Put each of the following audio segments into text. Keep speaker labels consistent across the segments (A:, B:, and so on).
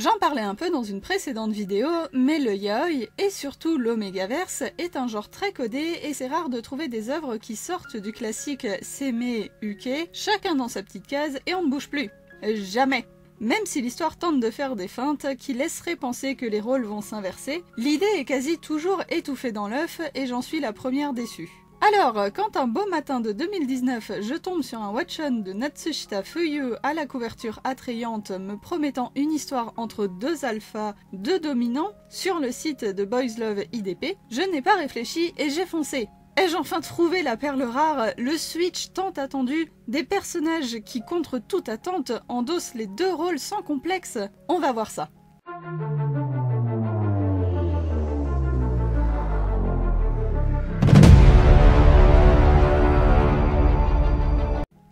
A: J'en parlais un peu dans une précédente vidéo, mais le yaoi, et surtout l'Omegaverse, est un genre très codé et c'est rare de trouver des œuvres qui sortent du classique Seimei Uke, chacun dans sa petite case et on ne bouge plus. Jamais. Même si l'histoire tente de faire des feintes qui laisseraient penser que les rôles vont s'inverser, l'idée est quasi toujours étouffée dans l'œuf et j'en suis la première déçue. Alors, quand un beau matin de 2019, je tombe sur un watch-on de Natsushita Fuyue à la couverture attrayante me promettant une histoire entre deux alphas, deux dominants, sur le site de Boys Love IDP, je n'ai pas réfléchi et j'ai foncé. Ai-je enfin trouvé la perle rare, le switch tant attendu, des personnages qui, contre toute attente, endossent les deux rôles sans complexe? On va voir ça.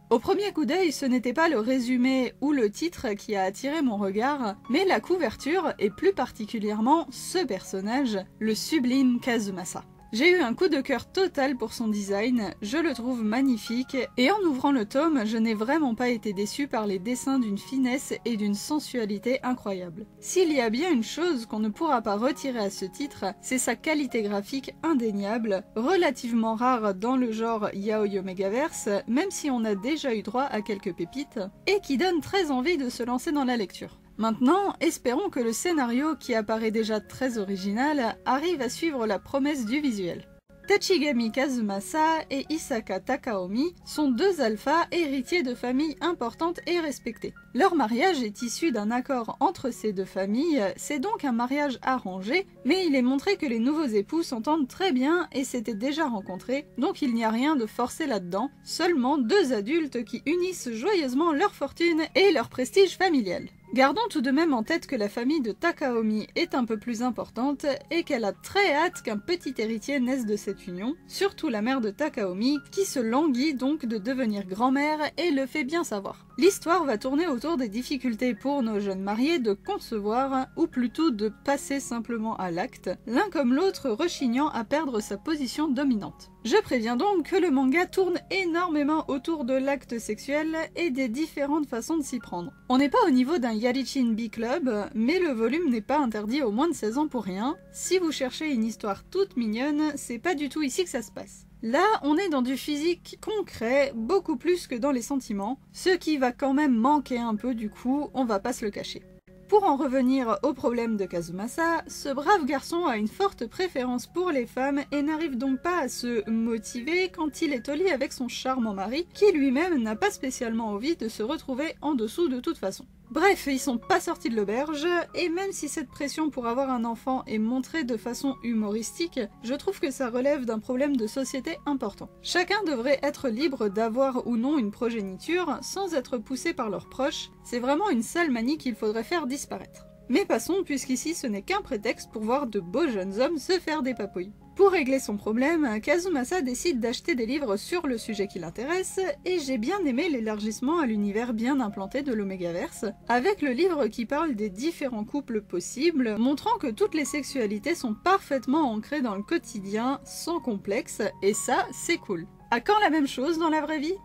A: Au premier coup d'œil, ce n'était pas le résumé ou le titre qui a attiré mon regard, mais la couverture et plus particulièrement ce personnage, le sublime Kazumasa. J'ai eu un coup de cœur total pour son design, je le trouve magnifique, et en ouvrant le tome, je n'ai vraiment pas été déçue par les dessins d'une finesse et d'une sensualité incroyable. S'il y a bien une chose qu'on ne pourra pas retirer à ce titre, c'est sa qualité graphique indéniable, relativement rare dans le genre yaoi Omegaverse, même si on a déjà eu droit à quelques pépites, et qui donne très envie de se lancer dans la lecture. Maintenant, espérons que le scénario, qui apparaît déjà très original, arrive à suivre la promesse du visuel. Tachigami Kazumasa et Isaka Takaomi sont deux alphas héritiers de familles importantes et respectées. Leur mariage est issu d'un accord entre ces deux familles, c'est donc un mariage arrangé, mais il est montré que les nouveaux époux s'entendent très bien et s'étaient déjà rencontrés, donc il n'y a rien de forcé là-dedans, seulement deux adultes qui unissent joyeusement leur fortune et leur prestige familial. Gardons tout de même en tête que la famille de Takaomi est un peu plus importante et qu'elle a très hâte qu'un petit héritier naisse de cette union, surtout la mère de Takaomi, qui se languit donc de devenir grand-mère et le fait bien savoir. L'histoire va tourner autour des difficultés pour nos jeunes mariés de concevoir, ou plutôt de passer simplement à l'acte, l'un comme l'autre rechignant à perdre sa position dominante. Je préviens donc que le manga tourne énormément autour de l'acte sexuel et des différentes façons de s'y prendre. On n'est pas au niveau d'un Yarichin B-Club, mais le volume n'est pas interdit aux moins de 16 ans pour rien. Si vous cherchez une histoire toute mignonne, c'est pas du tout ici que ça se passe. Là, on est dans du physique concret, beaucoup plus que dans les sentiments, ce qui va quand même manquer un peu du coup, on va pas se le cacher. Pour en revenir au problème de Kazumasa, ce brave garçon a une forte préférence pour les femmes et n'arrive donc pas à se motiver quand il est au lit avec son charmant mari, qui lui-même n'a pas spécialement envie de se retrouver en dessous de toute façon. Bref, ils sont pas sortis de l'auberge, et même si cette pression pour avoir un enfant est montrée de façon humoristique, je trouve que ça relève d'un problème de société important. Chacun devrait être libre d'avoir ou non une progéniture, sans être poussé par leurs proches, c'est vraiment une sale manie qu'il faudrait faire disparaître. Mais passons, puisqu'ici ce n'est qu'un prétexte pour voir de beaux jeunes hommes se faire des papouilles. Pour régler son problème, Kazumasa décide d'acheter des livres sur le sujet qui l'intéresse, et j'ai bien aimé l'élargissement à l'univers bien implanté de l'Omegaverse, avec le livre qui parle des différents couples possibles, montrant que toutes les sexualités sont parfaitement ancrées dans le quotidien, sans complexe, et ça, c'est cool. À quand la même chose dans la vraie vie ?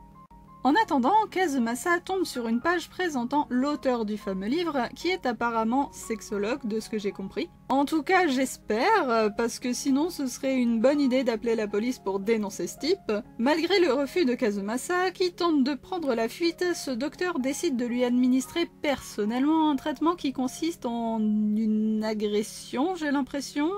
A: En attendant, Kazumasa tombe sur une page présentant l'auteur du fameux livre, qui est apparemment sexologue de ce que j'ai compris. En tout cas, j'espère, parce que sinon ce serait une bonne idée d'appeler la police pour dénoncer ce type. Malgré le refus de Kazumasa, qui tente de prendre la fuite, ce docteur décide de lui administrer personnellement un traitement qui consiste en une agression, j'ai l'impression.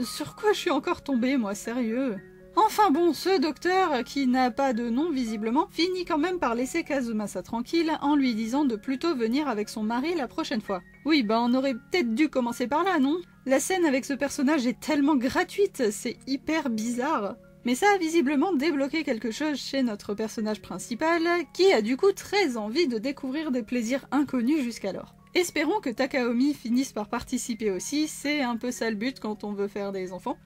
A: Sur quoi je suis encore tombée, moi, sérieux ? Enfin bon, ce docteur, qui n'a pas de nom visiblement, finit quand même par laisser Kazumasa tranquille en lui disant de plutôt venir avec son mari la prochaine fois. Oui, bah on aurait peut-être dû commencer par là, non? La scène avec ce personnage est tellement gratuite, c'est hyper bizarre. Mais ça a visiblement débloqué quelque chose chez notre personnage principal, qui a du coup très envie de découvrir des plaisirs inconnus jusqu'alors. Espérons que Takaomi finisse par participer aussi, c'est un peu ça le but quand on veut faire des enfants.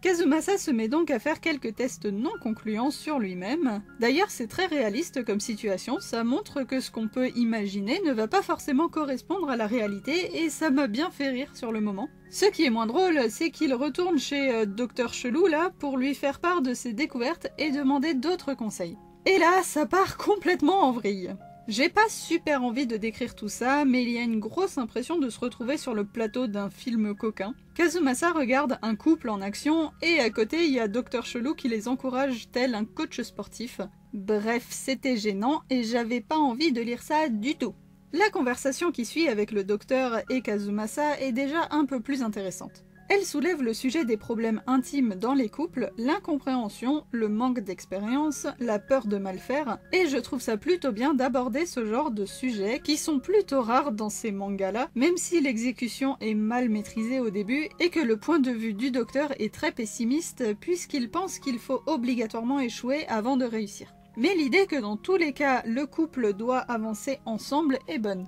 A: Kazumasa se met donc à faire quelques tests non concluants sur lui-même. D'ailleurs, c'est très réaliste comme situation, ça montre que ce qu'on peut imaginer ne va pas forcément correspondre à la réalité, et ça m'a bien fait rire sur le moment. Ce qui est moins drôle, c'est qu'il retourne chez Dr Chelou là pour lui faire part de ses découvertes et demander d'autres conseils. Et là, ça part complètement en vrille. J'ai pas super envie de décrire tout ça, mais il y a une grosse impression de se retrouver sur le plateau d'un film coquin. Kazumasa regarde un couple en action, et à côté il y a Dr Chelou qui les encourage tel un coach sportif. Bref, c'était gênant et j'avais pas envie de lire ça du tout. La conversation qui suit avec le docteur et Kazumasa est déjà un peu plus intéressante. Elle soulève le sujet des problèmes intimes dans les couples, l'incompréhension, le manque d'expérience, la peur de mal faire, et je trouve ça plutôt bien d'aborder ce genre de sujets qui sont plutôt rares dans ces mangas-là, même si l'exécution est mal maîtrisée au début et que le point de vue du docteur est très pessimiste puisqu'il pense qu'il faut obligatoirement échouer avant de réussir. Mais l'idée que dans tous les cas, le couple doit avancer ensemble est bonne.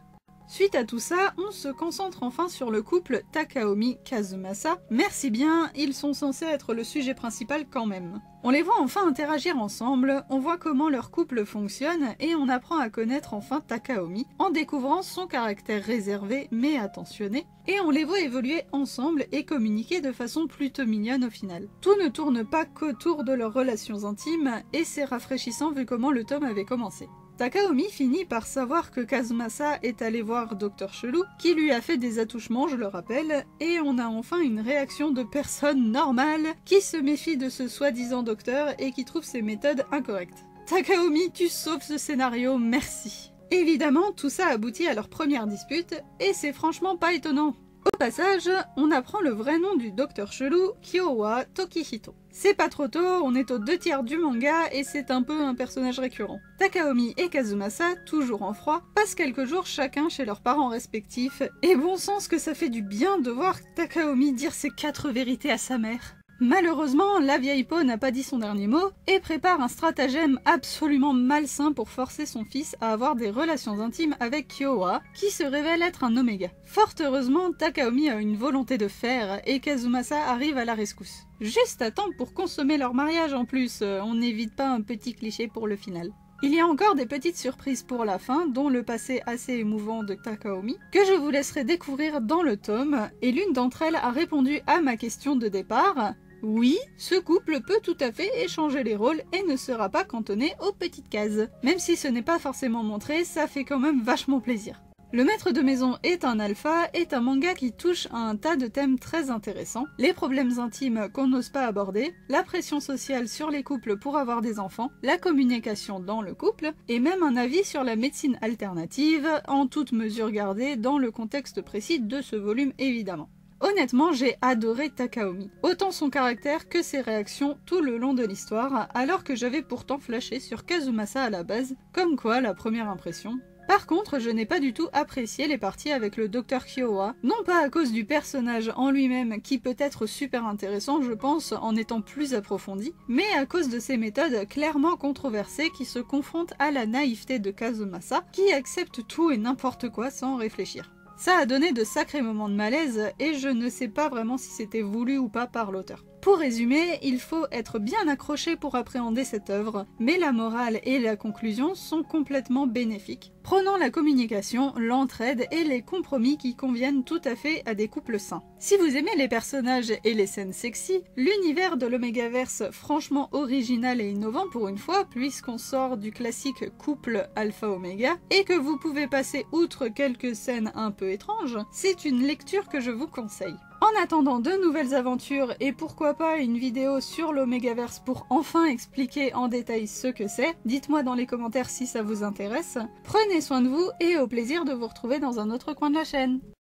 A: Suite à tout ça, on se concentre enfin sur le couple Takaomi-Kazumasa. Merci bien, ils sont censés être le sujet principal quand même. On les voit enfin interagir ensemble, on voit comment leur couple fonctionne et on apprend à connaître enfin Takaomi en découvrant son caractère réservé mais attentionné, et on les voit évoluer ensemble et communiquer de façon plutôt mignonne au final. Tout ne tourne pas qu'autour de leurs relations intimes et c'est rafraîchissant vu comment le tome avait commencé. Takaomi finit par savoir que Kazumasa est allé voir Dr Chelou, qui lui a fait des attouchements, je le rappelle, et on a enfin une réaction de personne normale qui se méfie de ce soi-disant docteur et qui trouve ses méthodes incorrectes. Takaomi, tu sauves ce scénario, merci. Évidemment, tout ça aboutit à leur première dispute, et c'est franchement pas étonnant. Au passage, on apprend le vrai nom du docteur chelou, Kyowa Tokihito. C'est pas trop tôt, on est aux 2/3 du manga et c'est un peu un personnage récurrent. Takaomi et Kazumasa, toujours en froid, passent quelques jours chacun chez leurs parents respectifs, et bon sens que ça fait du bien de voir Takaomi dire ses 4 vérités à sa mère. Malheureusement, la vieille peau n'a pas dit son dernier mot et prépare un stratagème absolument malsain pour forcer son fils à avoir des relations intimes avec Kyowa, qui se révèle être un oméga. Fort heureusement, Takaomi a une volonté de fer et Kazumasa arrive à la rescousse. Juste à temps pour consommer leur mariage en plus, on n'évite pas un petit cliché pour le final. Il y a encore des petites surprises pour la fin, dont le passé assez émouvant de Takaomi, que je vous laisserai découvrir dans le tome, et l'une d'entre elles a répondu à ma question de départ. Oui, ce couple peut tout à fait échanger les rôles et ne sera pas cantonné aux petites cases. Même si ce n'est pas forcément montré, ça fait quand même vachement plaisir. Le maître de maison est un alpha est un manga qui touche à un tas de thèmes très intéressants, les problèmes intimes qu'on n'ose pas aborder, la pression sociale sur les couples pour avoir des enfants, la communication dans le couple, et même un avis sur la médecine alternative, en toute mesure gardée dans le contexte précis de ce volume évidemment. Honnêtement, j'ai adoré Takaomi, autant son caractère que ses réactions tout le long de l'histoire, alors que j'avais pourtant flashé sur Kazumasa à la base, comme quoi la première impression. Par contre, je n'ai pas du tout apprécié les parties avec le Dr Kyowa, non pas à cause du personnage en lui-même qui peut être super intéressant je pense en étant plus approfondi, mais à cause de ses méthodes clairement controversées qui se confrontent à la naïveté de Kazumasa, qui accepte tout et n'importe quoi sans réfléchir. Ça a donné de sacrés moments de malaise et je ne sais pas vraiment si c'était voulu ou pas par l'auteur. Pour résumer, il faut être bien accroché pour appréhender cette œuvre, mais la morale et la conclusion sont complètement bénéfiques, prônant la communication, l'entraide et les compromis qui conviennent tout à fait à des couples sains. Si vous aimez les personnages et les scènes sexy, l'univers de l'Omégaverse franchement original et innovant pour une fois, puisqu'on sort du classique couple alpha-oméga, et que vous pouvez passer outre quelques scènes un peu étranges, c'est une lecture que je vous conseille. En attendant de nouvelles aventures et pourquoi pas une vidéo sur l'Omégaverse pour enfin expliquer en détail ce que c'est, dites-moi dans les commentaires si ça vous intéresse. Prenez soin de vous et au plaisir de vous retrouver dans un autre coin de la chaîne.